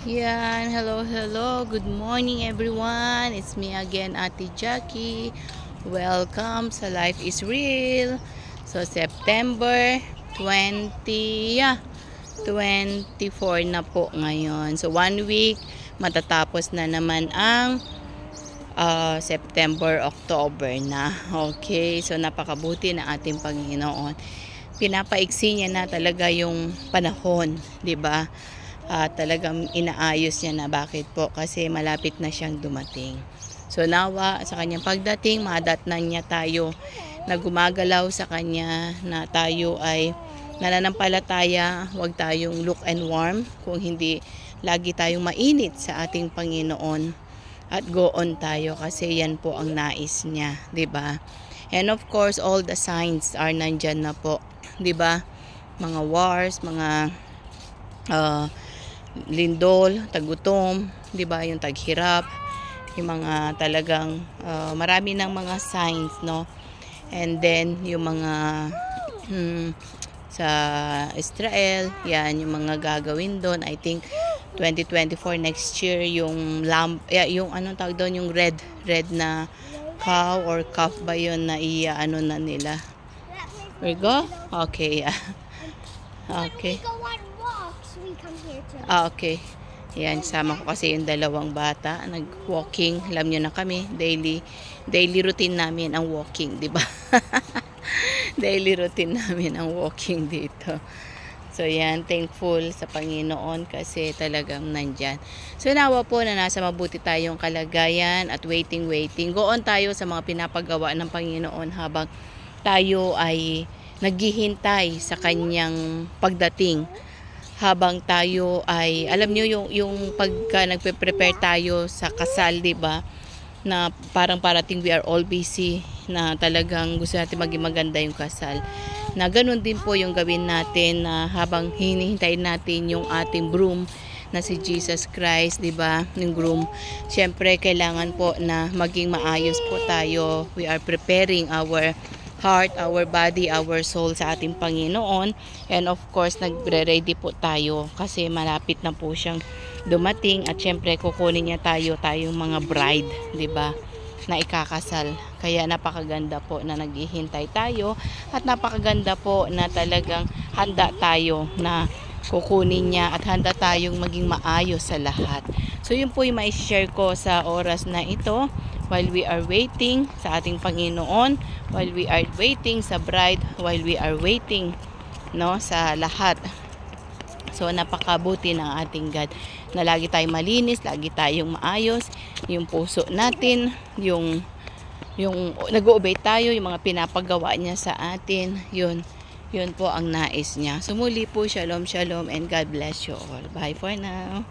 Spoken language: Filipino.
Yan, hello, good morning everyone. It's me again, Ate Jackie. Welcome sa Life is Real. So, September 20, 24 na po ngayon. So, 1 week, matatapos na naman ang September, October na. Okay, so napakabuti na ating Panginoon. Pinapaiksi niya na talaga yung panahon, 'di ba? Talagang inaayos niya na. Bakit po? Kasi malapit na siyang dumating. So nawa sa kanyang pagdating, madatnan niya tayo na gumagalaw sa kanya, na tayo ay nananampalataya, huwag tayong look and warm, kung hindi lagi tayong mainit sa ating Panginoon at go on tayo, kasi yan po ang nais niya, 'di ba? And of course, all the signs are nandyan na po, 'di ba? Mga wars, mga lindol, tagutom, 'di ba? Yung taghirap, yung mga talagang marami ng mga signs, no? And then yung mga sa Israel, yan yung mga gagawin doon. I think 2024 next year, yung yung anong tawag doon, yung red na cow or calf ba yun, na ano na nila. We go? Okay, yeah. Okay. Okay. Yan, sama ko kasi yung dalawang bata, nag-walking. Alam nyo na kami, daily routine namin ang walking, di ba? Daily routine namin ang walking dito. So yan, thankful sa Panginoon kasi talagang nandyan. So nawa po na nasa mabuti tayong kalagayan at waiting. Go on tayo sa mga pinapagawa ng Panginoon habang tayo ay naghihintay sa kanyang pagdating. Habang tayo ay, alam nyo, yung pagka nagpe-prepare tayo sa kasal, diba? Na parang parating we are all busy, na talagang gusto natin maging maganda yung kasal. Na ganun din po yung gawin natin, na habang hinihintay natin yung ating groom na si Jesus Christ, diba? Yung groom. Siyempre, kailangan po na maging maayos po tayo. We are preparing our heart, our body, our soul sa ating Panginoon. And of course, nagre-ready po tayo kasi malapit na po siyang dumating, at syempre kukunin niya tayong mga bride, 'di ba? Na ikakasal. Kaya napakaganda po na naghihintay tayo, at napakaganda po na talagang handa tayo na kukunin niya, at handa tayong maging maayos sa lahat. So yun po yung mai-share ko sa oras na ito, while we are waiting sa ating Panginoon, while we are waiting sa bride, while we are waiting, no, sa lahat. So napakabuti ng ating God na lagi tayong malinis, lagi tayong maayos, yung puso natin, yung nag-o-obey tayo, yung mga pinapagawa niya sa atin, yun po ang nais niya. So muli po, shalom and God bless you all. Bye for now.